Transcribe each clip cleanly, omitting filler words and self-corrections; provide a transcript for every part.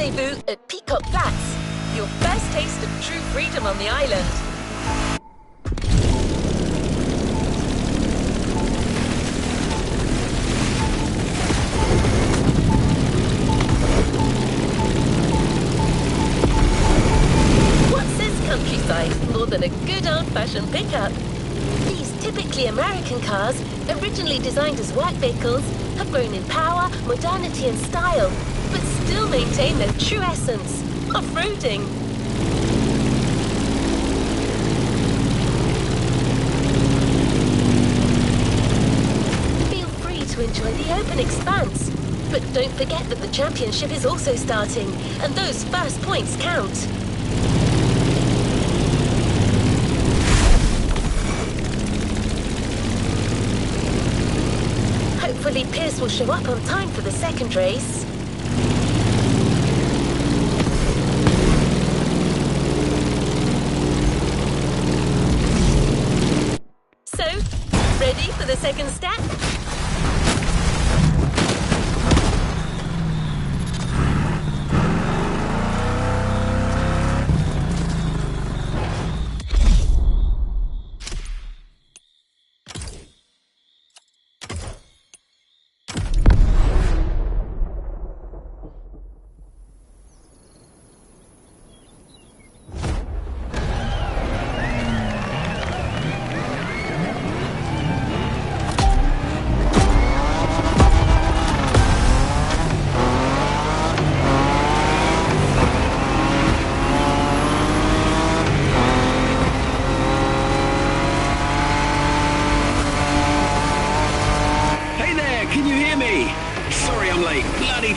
Rendezvous at Peacock Flats. Your first taste of true freedom on the island. What's this countryside more than a good old-fashioned pickup? These typically American cars, originally designed as work vehicles, have grown in power, modernity and style, but still maintain their true essence, off-roading. Feel free to enjoy the open expanse, but don't forget that the championship is also starting, and those first points count. Hopefully Pierce will show up on time for the second race. So, ready for the second step?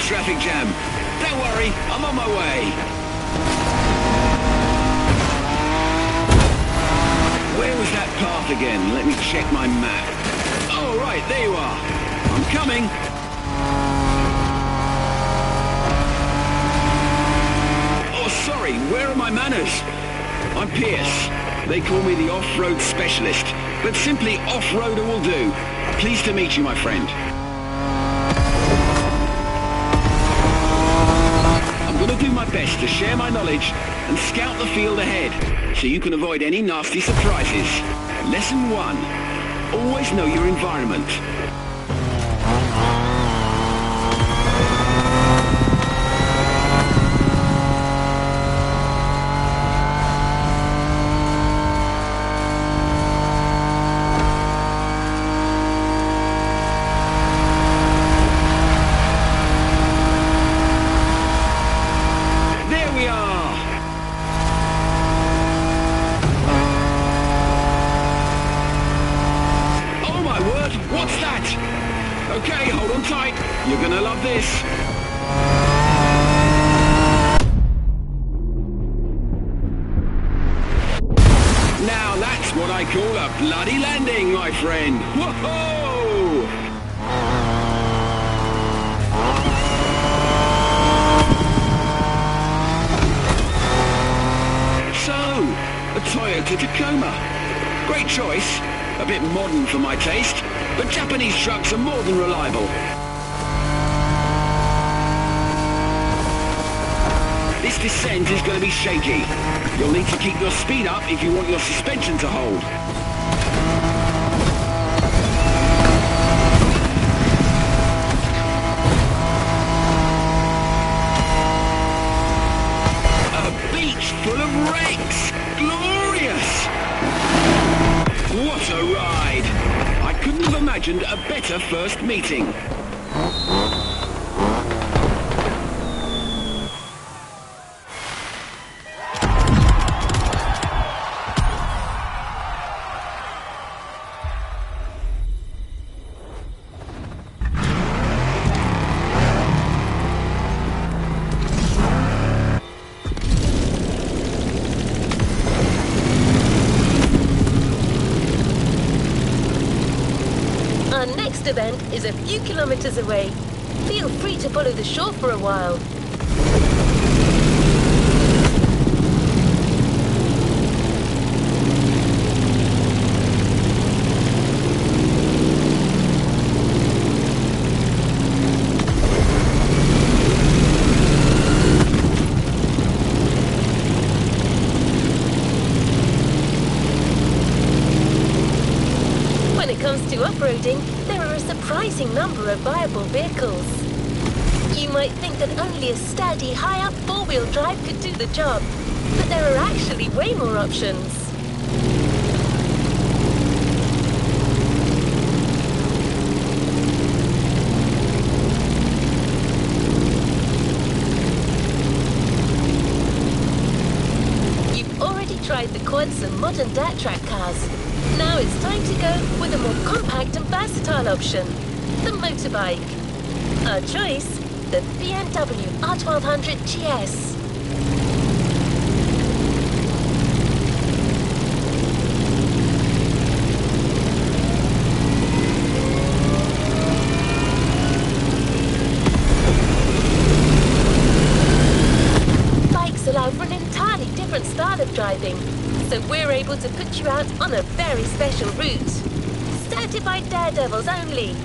Traffic jam. Don't worry, I'm on my way. Where was that path again? Let me check my map. Oh, right, there you are. I'm coming. Oh, sorry, where are my manners? I'm Pierce. They call me the off-road specialist, but simply off-roader will do. Pleased to meet you, my friend. I'm going to do my best to share my knowledge and scout the field ahead, so you can avoid any nasty surprises. Lesson 1. Always know your environment. Okay, hold on tight. You're gonna love this. Now that's what I call a bloody landing, my friend. Whoa! So, a Toyota Tacoma. Great choice. A bit modern for my taste. But Japanese trucks are more than reliable. This descent is going to be shaky. You'll need to keep your speed up if you want your suspension to hold. A beach full of wrecks! Glorious! What a ride! I couldn't have imagined a better first meeting. Our next event is a few kilometers away. Feel free to follow the shore for a while. comes to off-roading, there are a surprising number of viable vehicles. You might think that only a sturdy, high-up four-wheel drive could do the job, but there are actually way more options. You've already tried the quads and modern dirt track cars. Now it's time to go with a more compact and versatile option, the motorbike. Our choice, the BMW R1200 GS. Bikes allow for an entirely different style of driving, so we're able to put you out on a very special route. Certified daredevils only.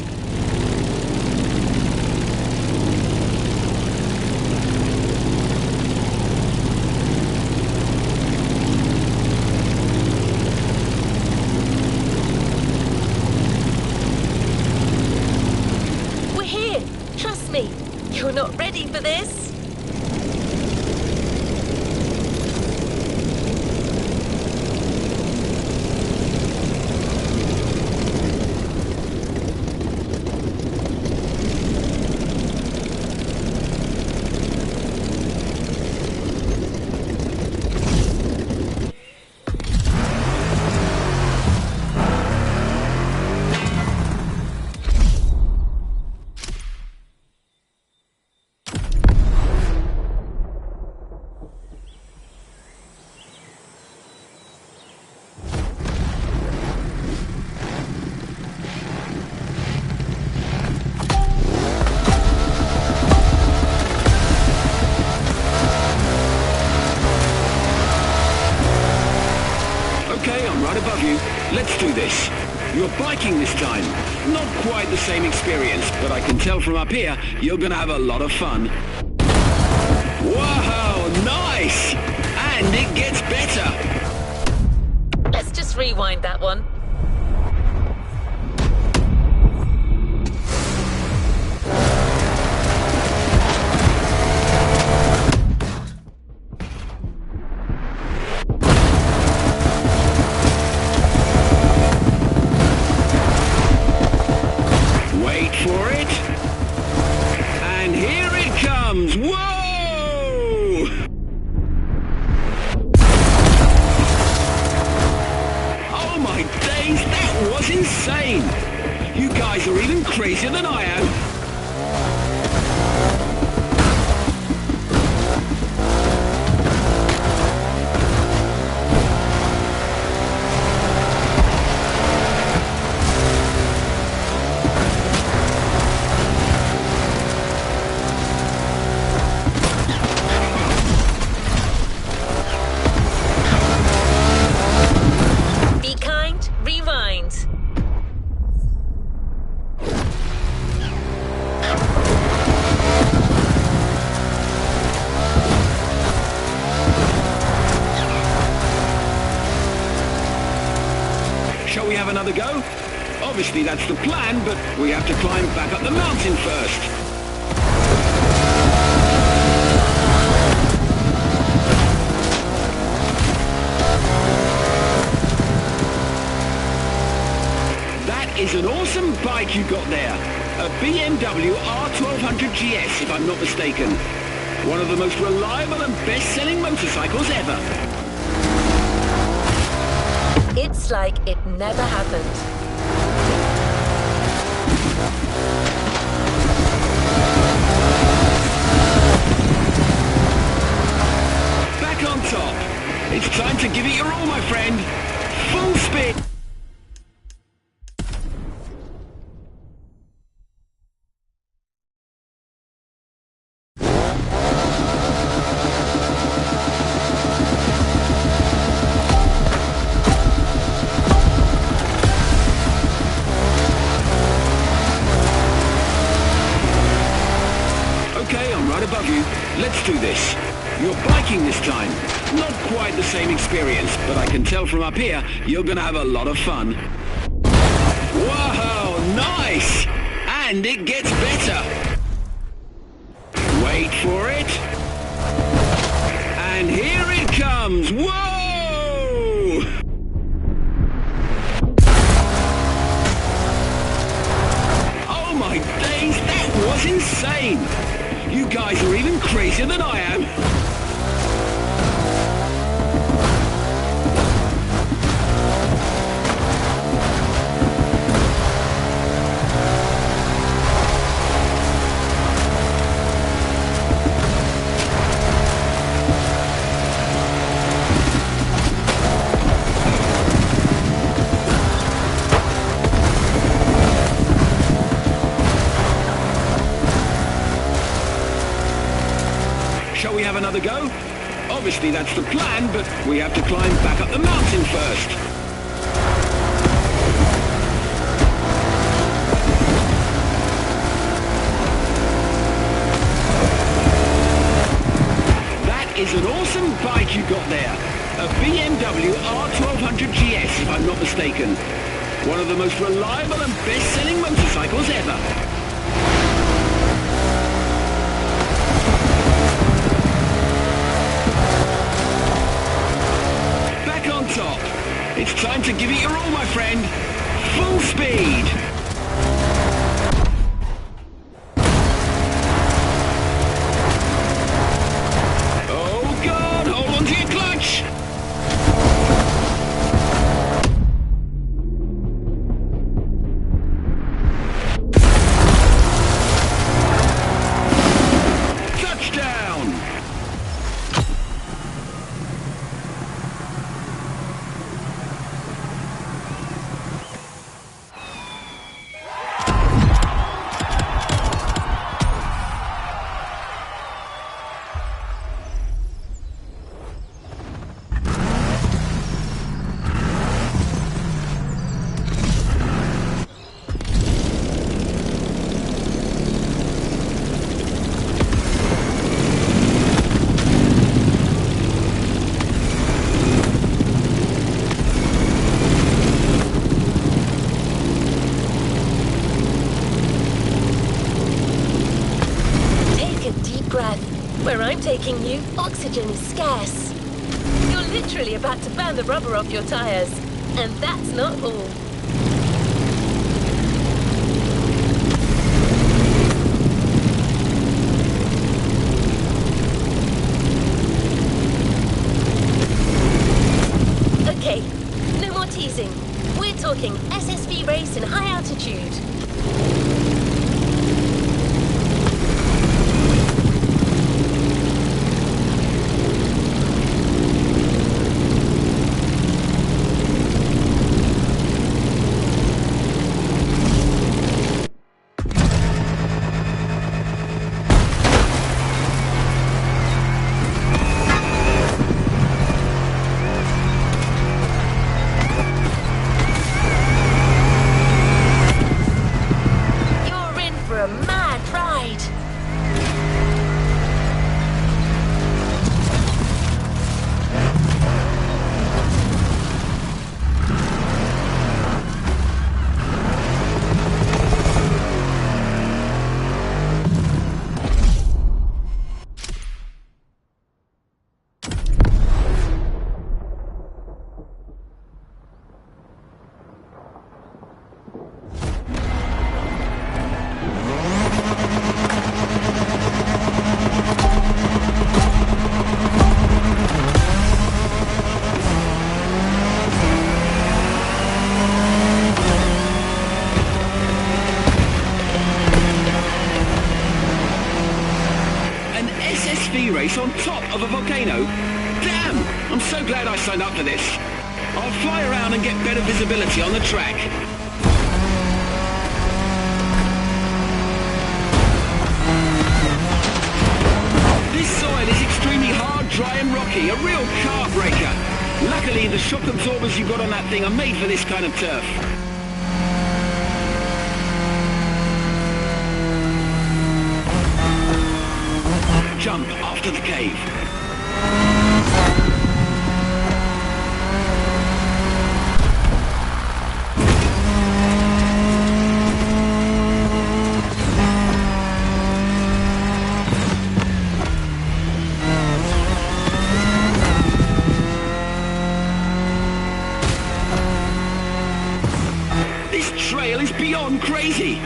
We're here. Trust me. You're not ready for this? Let's do this. You're biking this time. Not quite the same experience, but I can tell from up here, you're gonna have a lot of fun. Wow, nice! And it gets better. Let's just rewind that one. Insane! You guys are even crazier than I am. Be kind, rewind. Shall we have another go? Obviously that's the plan, but we have to climb back up the mountain first. That is an awesome bike you got there. A BMW R1200 GS, if I'm not mistaken. One of the most reliable and best-selling motorcycles ever. It's like it never happened. Back on top. It's time to give it your all, my friend. Full speed. Above you. Let's do this. You're biking this time. Not quite the same experience, but I can tell from up here, you're gonna have a lot of fun. Whoa, nice! And it gets better. Wait for it. And here it comes. Whoa! Oh my days, that was insane! You guys are even crazier than I am. Shall we have another go? Obviously that's the plan, but we have to climb back up the mountain first. That is an awesome bike you got there. A BMW R1200 GS, if I'm not mistaken. One of the most reliable and best-selling motorcycles ever. Top. It's time to give it your all, my friend. Full speed. Oh God, hold on to your clutch. Touchdown. Where I'm taking you, oxygen is scarce. You're literally about to burn the rubber off your tires. And that's not all. Okay, no more teasing. We're talking SSV race in high altitude. Race on top of a volcano? Damn! I'm so glad I signed up for this. I'll fly around and get better visibility on the track. This soil is extremely hard, dry and rocky, a real car breaker. Luckily, the shock absorbers you've got on that thing are made for this kind of turf. Jump after the cave. feel is beyond crazy.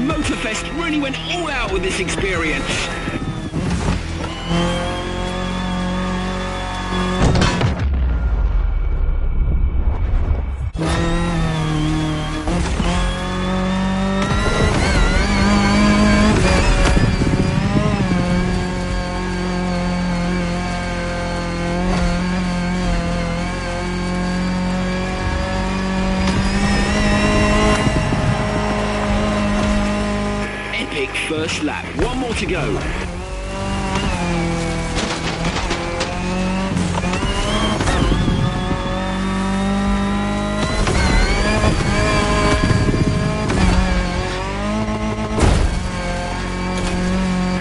Motorfest really went all out with this experience. First lap, one more to go.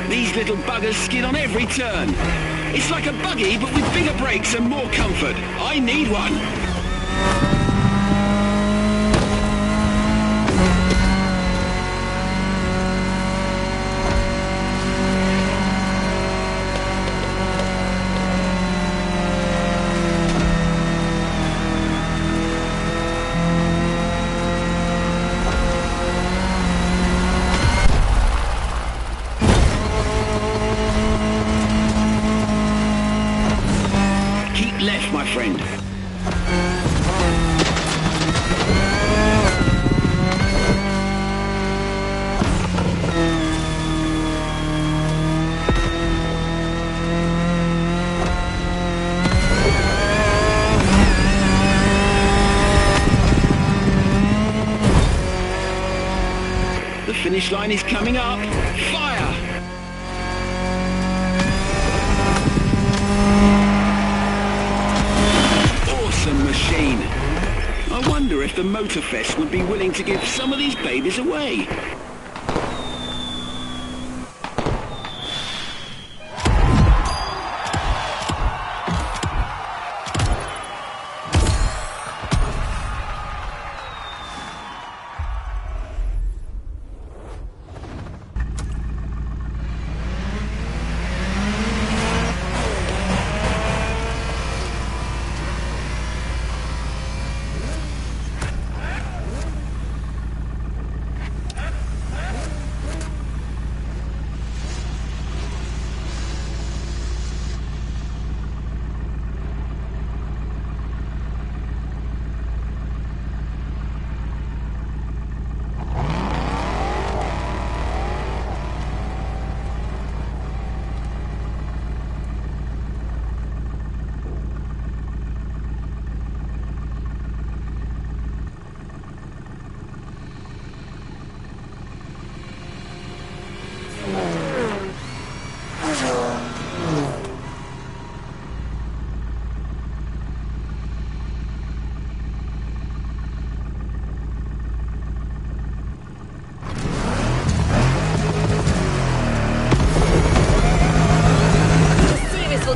These little buggers skid on every turn. It's like a buggy but with bigger brakes and more comfort. I need one. Left, my friend. The finish line is coming up. Fire! Machine. I wonder if the Motorfest would be willing to give some of these babies away.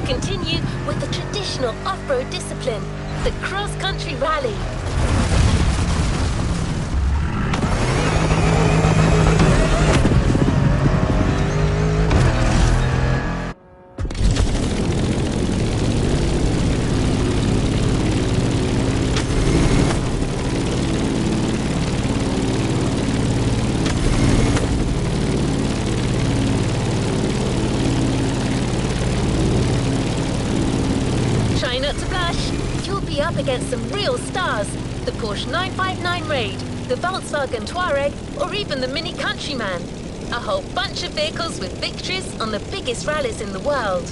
Continue with the traditional off-road discipline, the cross-country rally. Not to blush, you'll be up against some real stars. The Porsche 959 Raid, the Volkswagen Touareg, or even the Mini Countryman. A whole bunch of vehicles with victories on the biggest rallies in the world.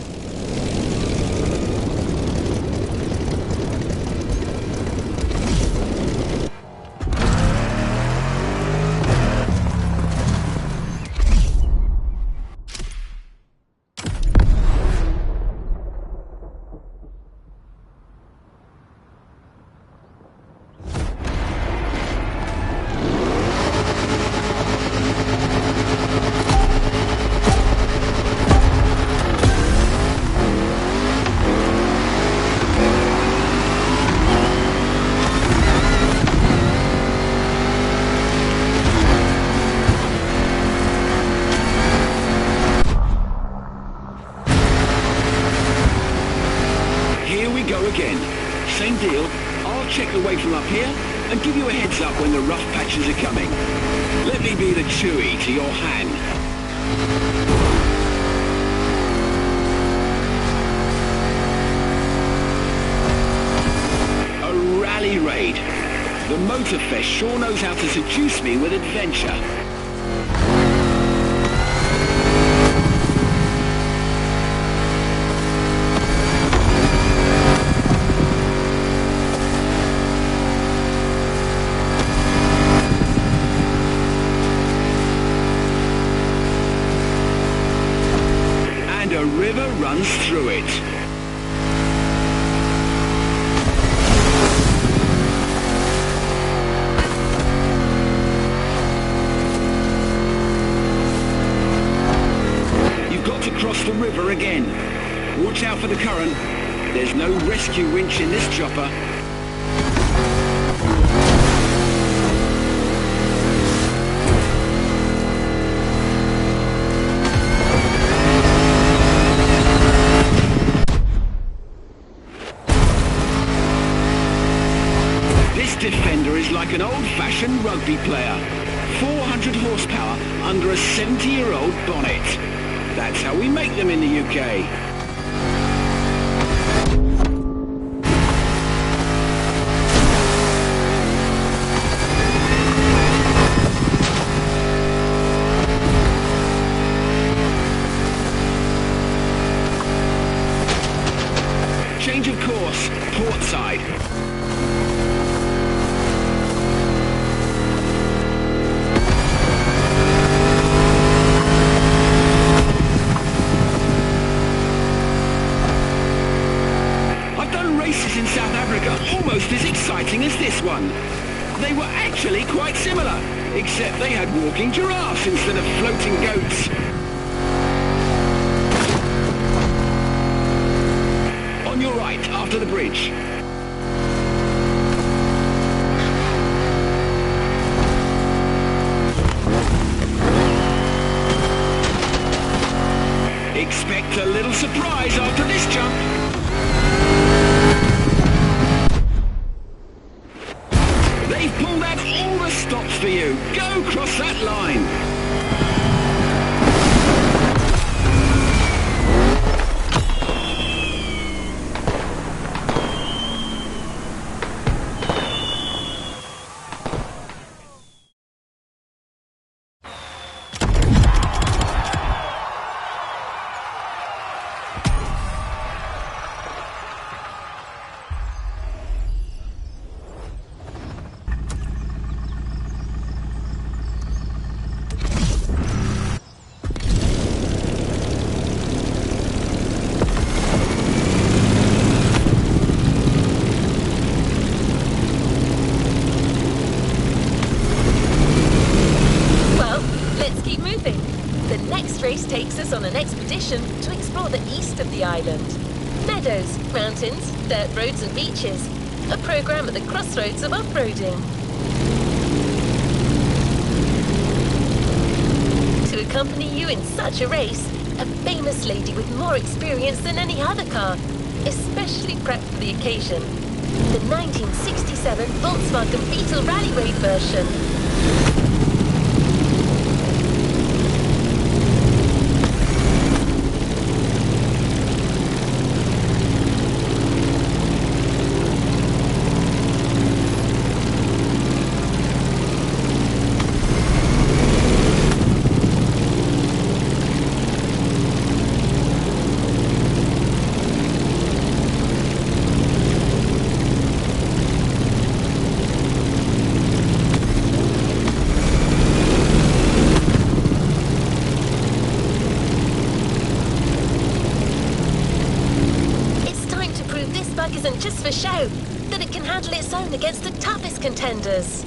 and give you a heads up when the rough patches are coming. Let me be the Chewie to your Han. A rally raid. The Motorfest sure knows how to seduce me with adventure. And a river runs through it. Cross the river again. Watch out for the current. There's no rescue winch in this chopper. This Defender is like an old-fashioned rugby player. 400 horsepower under a 70-year-old bonnet. That's how we make them in the UK. Change of course, port side. Races in South Africa almost as exciting as this one. They were actually quite similar, except they had walking giraffes instead of floating goats. On your right, after the bridge. Expect a little surprise after this jump. They've pulled out all the stops for you. Go cross that line. Race takes us on an expedition to explore the east of the island. Meadows, mountains, dirt roads and beaches. A program at the crossroads of off-roading. To accompany you in such a race, a famous lady with more experience than any other car, especially prepped for the occasion. The 1967 Volkswagen Beetle Rally Raid version. Isn't just for show, that it can handle its own against the toughest contenders.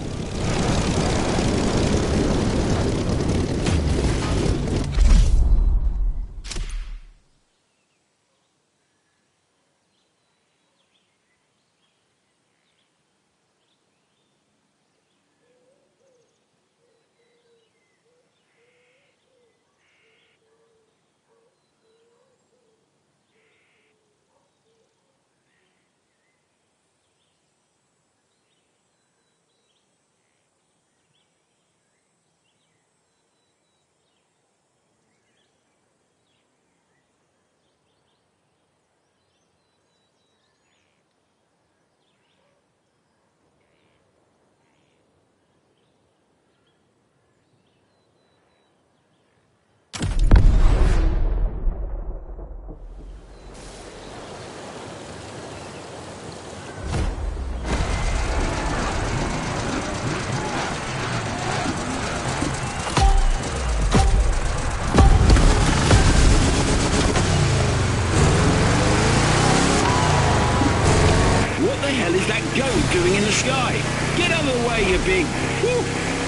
Get out of the way, you big... Whew,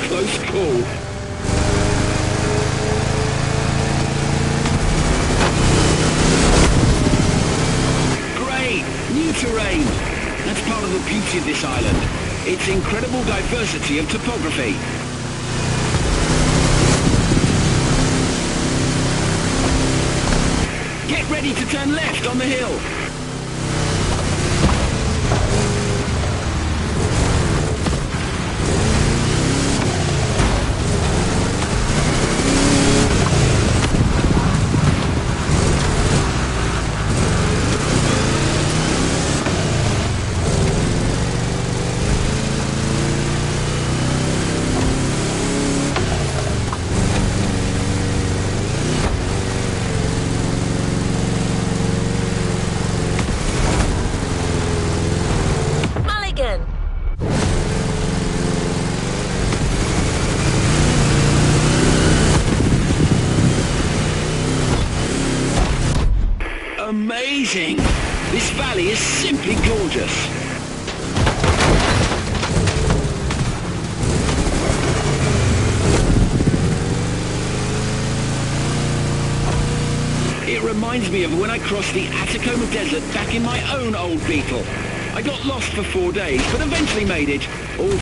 close call. Great! New terrain. That's part of the beauty of this island. Its incredible diversity of topography. Get ready to turn left on the hill. Amazing! This valley is simply gorgeous. It reminds me of when I crossed the Atacama Desert back in my own old Beetle. I got lost for 4 days, but eventually made it, all